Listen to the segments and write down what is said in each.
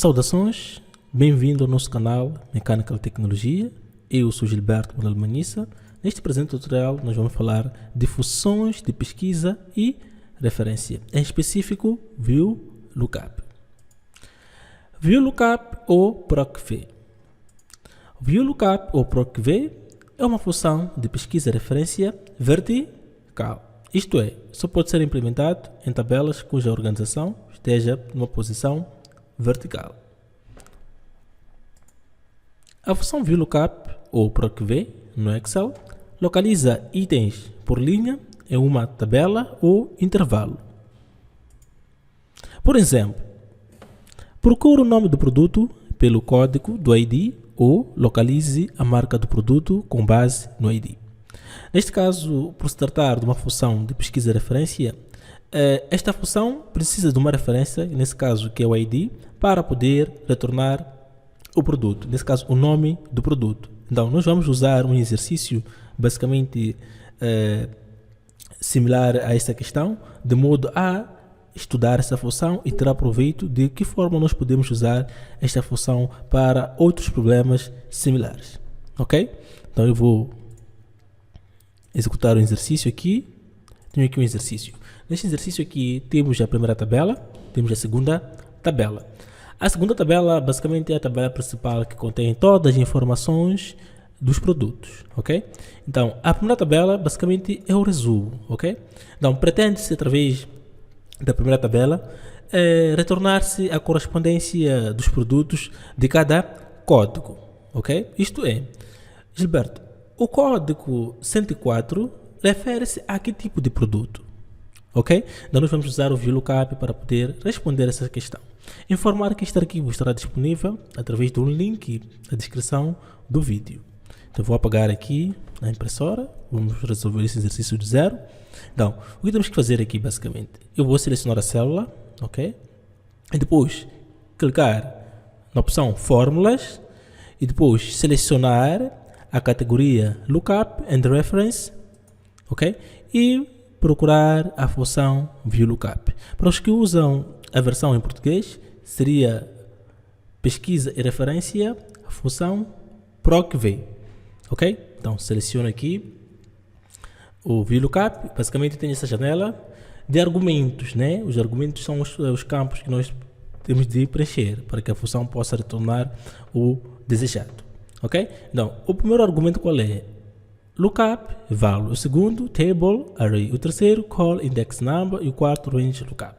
Saudações, bem-vindo ao nosso canal Mecânica e Tecnologia. Eu sou Gilberto Manuel Manissa. Neste presente tutorial nós vamos falar de funções de pesquisa e referência, em específico VLOOKUP. VLOOKUP ou PROC-V. VLOOKUP ou PROC-V é uma função de pesquisa e referência vertical. Isto é, só pode ser implementado em tabelas cuja organização esteja numa posição vertical. A função VLOOKUP ou PROC-V no Excel localiza itens por linha em uma tabela ou intervalo. Por exemplo, procure o nome do produto pelo código do ID ou localize a marca do produto com base no ID. Neste caso, por se tratar de uma função de pesquisa e referência, esta função precisa de uma referência, nesse caso que é o ID, para poder retornar o produto, nesse caso o nome do produto. Então nós vamos usar um exercício basicamente similar a essa questão, de modo a estudar essa função e tirar proveito de que forma nós podemos usar esta função para outros problemas similares. Ok? Então eu vou executar o exercício aqui. Tenho aqui um exercício. Neste exercício aqui temos a primeira tabela, temos a segunda tabela. A segunda tabela basicamente é a tabela principal que contém todas as informações dos produtos, ok? Então, a primeira tabela basicamente é o resumo, ok? Então, pretende-se através da primeira tabela retornar-se a correspondência dos produtos de cada código, ok? Isto é, Gilberto, o código 104 refere-se a que tipo de produto? Ok? Então nós vamos usar o VLOOKUP para poder responder essa questão. Informar que este arquivo estará disponível através de um link na descrição do vídeo. Então vou apagar aqui na impressora. Vamos resolver esse exercício de zero. Então, o que temos que fazer aqui basicamente? Eu vou selecionar a célula, ok? E depois clicar na opção Fórmulas e depois selecionar a categoria Lookup and Reference, ok? E procurar a função VLOOKUP. Para os que usam a versão em português, seria pesquisa e referência, a função PROC-V, ok? Então seleciono aqui o VLOOKUP. Basicamente tem essa janela de argumentos, né? Os argumentos são os campos que nós temos de preencher para que a função possa retornar o desejado, ok? Então o primeiro argumento qual é? Lookup value, o segundo table array, o terceiro call index number e o quarto range lookup.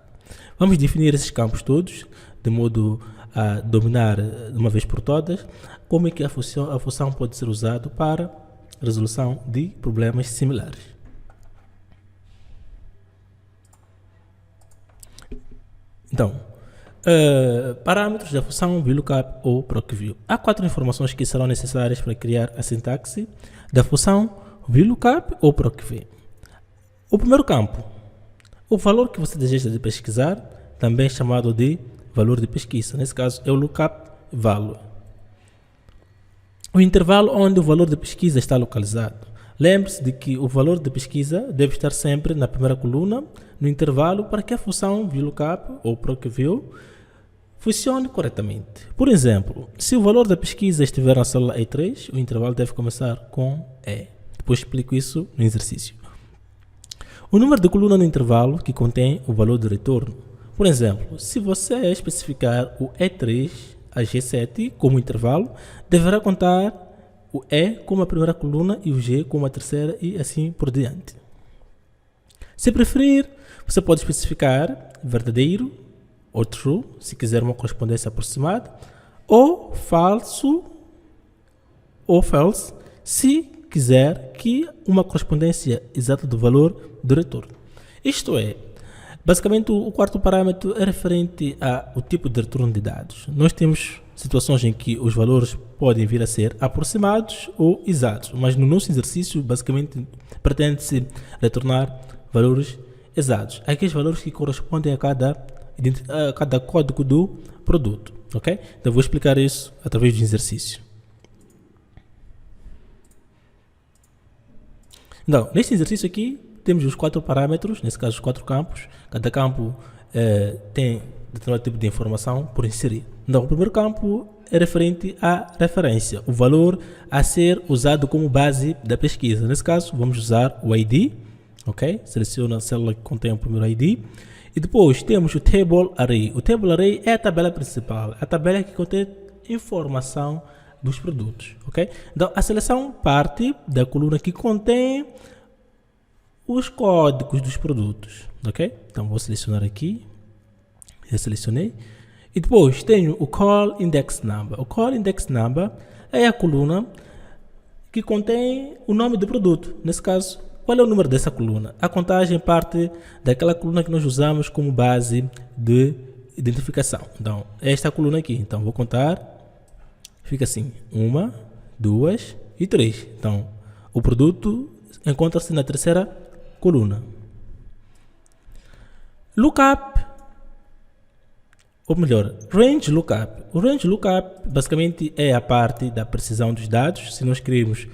Vamos definir esses campos todos de modo a dominar de uma vez por todas como é que a função pode ser usada para resolução de problemas similares. Então, parâmetros da função VLOOKUP ou PROC-V. Há 4 informações que serão necessárias para criar a sintaxe da função VLOOKUP ou PROC-V. O primeiro campo, o valor que você deseja de pesquisar, também chamado de valor de pesquisa. Nesse caso é o lookup value. O intervalo onde o valor de pesquisa está localizado. Lembre-se de que o valor de pesquisa deve estar sempre na primeira coluna, no intervalo, para que a função VLOOKUP ou PROC-V funcione corretamente. Por exemplo, se o valor da pesquisa estiver na célula E3, o intervalo deve começar com E. Depois explico isso no exercício. O número de coluna no intervalo que contém o valor de retorno. Por exemplo, se você especificar o E3 a G7 como intervalo, deverá contar o E como a primeira coluna e o G como a terceira e assim por diante. Se preferir, você pode especificar verdadeiro ou true, se quiser uma correspondência aproximada, ou falso ou false, se quiser que uma correspondência exata do valor do retorno. Isto é, basicamente o quarto parâmetro é referente ao tipo de retorno de dados. Nós temos situações em que os valores podem vir a ser aproximados ou exatos, mas no nosso exercício basicamente pretende-se retornar valores exatos, aqueles valores que correspondem a cada código do produto, ok? Então vou explicar isso através do exercício. Então, neste exercício aqui temos os 4 parâmetros, nesse caso os 4 campos. Cada campo tem determinado tipo de informação por inserir. Então, o primeiro campo é referente à referência, o valor a ser usado como base da pesquisa. Nesse caso, vamos usar o ID, ok? Seleciona a célula que contém o primeiro ID. E depois temos o Table Array. O Table Array é a tabela principal, a tabela que contém informação dos produtos, ok? Então, a seleção parte da coluna que contém os códigos dos produtos, ok? Então, vou selecionar aqui, já selecionei. E depois tenho o Call Index Number. O Call Index Number é a coluna que contém o nome do produto. Nesse caso, qual é o número dessa coluna? A contagem parte daquela coluna que nós usamos como base de identificação. Então, é esta coluna aqui. Então, vou contar. Fica assim: 1, 2 e 3. Então, o produto encontra-se na terceira coluna. Lookup, ou melhor, Range Lookup. O Range Lookup basicamente é a parte da precisão dos dados, se nós queremos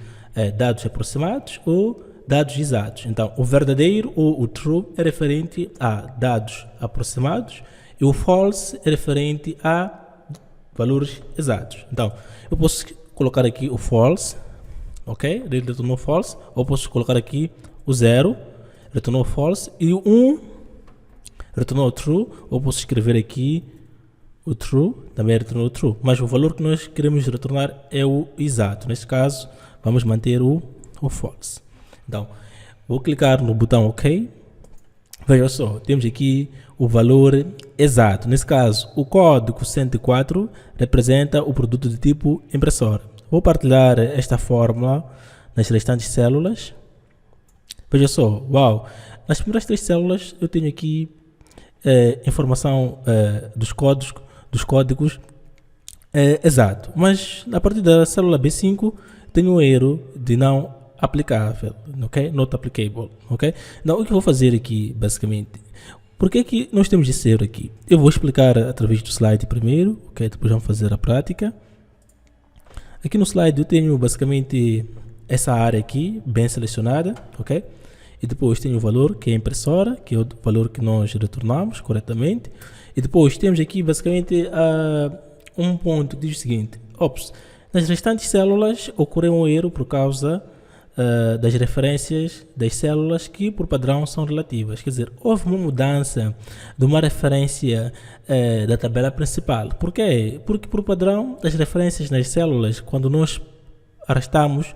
dados aproximados ou dados exatos. Então, o verdadeiro ou o true é referente a dados aproximados e o false é referente a valores exatos. Então, eu posso colocar aqui o false, ok? Ele retornou false, ou posso colocar aqui o 0, retornou false, e o 1 retornou true, ou posso escrever aqui o true, também retornou true, mas o valor que nós queremos retornar é o exato. Neste caso, vamos manter o false. Então, vou clicar no botão OK. Veja só, temos aqui o valor exato. Nesse caso, o código 104 representa o produto de tipo impressora. Vou partilhar esta fórmula nas restantes células. Veja só, uau! Nas primeiras 3 células eu tenho aqui informação dos códigos exato, mas a partir da célula B5 tenho um erro de não aplicável, ok? Not applicable, ok? Então, o que eu vou fazer aqui, basicamente, por que que nós temos esse erro aqui? Eu vou explicar através do slide primeiro, ok? Depois vamos fazer a prática. Aqui no slide eu tenho basicamente essa área aqui, bem selecionada, ok? E depois tenho o valor que é a impressora, que é o valor que nós retornamos corretamente. E depois temos aqui basicamente um ponto que diz o seguinte: ops, nas restantes células ocorreu um erro por causa das referências das células que por padrão são relativas. Quer dizer, houve uma mudança de uma referência da tabela principal. Por quê? Porque por padrão as referências nas células, quando nós arrastamos,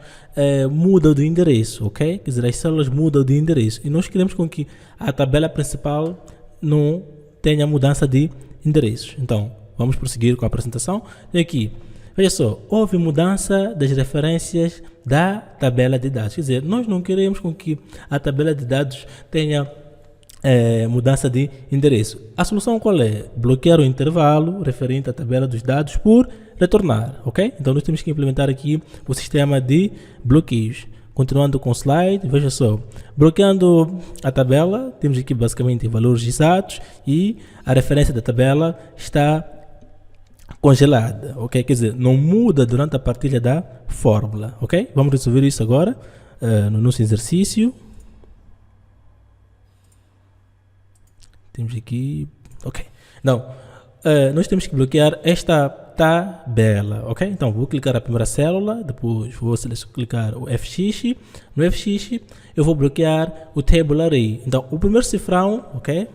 mudam de endereço, ok? Quer dizer, as células mudam de endereço e nós queremos com que a tabela principal não tenha mudança de endereços. Então, vamos prosseguir com a apresentação. E aqui, veja só, houve mudança das referências da tabela de dados. Quer dizer, nós não queremos com que a tabela de dados tenha mudança de endereço. A solução qual é? Bloquear o intervalo referente à tabela dos dados por retornar, ok? Então nós temos que implementar aqui o sistema de bloqueios. Continuando com o slide, veja só, bloqueando a tabela, temos aqui basicamente valores exatos e a referência da tabela está congelada, ok? Quer dizer, não muda durante a partilha da fórmula, ok? Vamos resolver isso agora no nosso exercício. Temos aqui, ok. Então, nós temos que bloquear esta tabela, ok? Então, vou clicar a primeira célula, depois vou clicar o FX. No FX, eu vou bloquear o Table Array. Então, o primeiro cifrão, ok?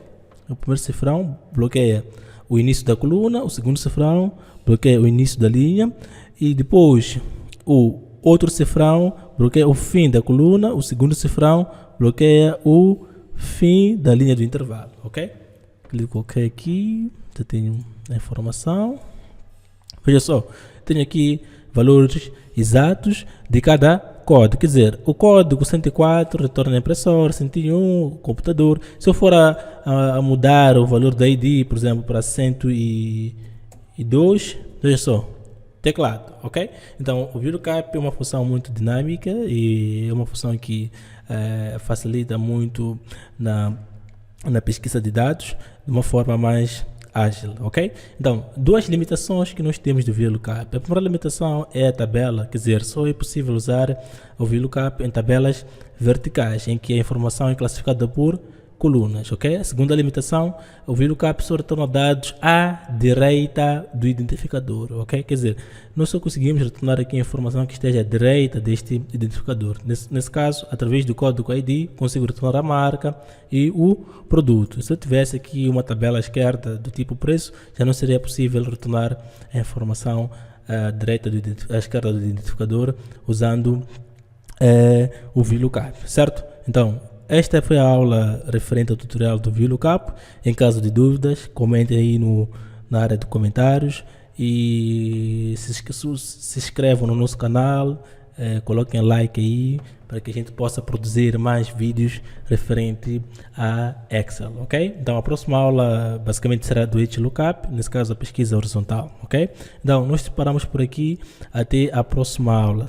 O primeiro cifrão bloqueia o início da coluna, o segundo cifrão bloqueia o início da linha e depois o outro cifrão bloqueia o fim da coluna, o segundo cifrão bloqueia o fim da linha do intervalo, ok? Clico OK aqui, já tenho a informação. Veja só, tenho aqui valores exatos de cada código, quer dizer, o código 104 retorna a impressora, 101 computador. Se eu for a mudar o valor da ID, por exemplo, para 102, veja só, teclado, ok? Então, o VLOOKUP é uma função muito dinâmica e é uma função que facilita muito na pesquisa de dados de uma forma mais ágil, ok? Então, duas limitações que nós temos do VLOOKUP. A primeira limitação é a tabela, quer dizer, só é possível usar o VLOOKUP em tabelas verticais, em que a informação é classificada por colunas, ok? A segunda limitação, o VLOOKUP só retorna dados à direita do identificador, ok? Quer dizer, nós só conseguimos retornar aqui a informação que esteja à direita deste identificador. Nesse caso, através do código ID, consigo retornar a marca e o produto. Se eu tivesse aqui uma tabela à esquerda do tipo preço, já não seria possível retornar a informação à direita à esquerda do identificador usando o VLOOKUP, certo? Então, esta foi a aula referente ao tutorial do VLOOKUP. Em caso de dúvidas, comentem aí na área de comentários e se inscrevam no nosso canal, coloquem like aí para que a gente possa produzir mais vídeos referente a Excel, ok? Então a próxima aula basicamente será do HLOOKUP, nesse caso a pesquisa horizontal, ok? Então nós paramos por aqui, até a próxima aula.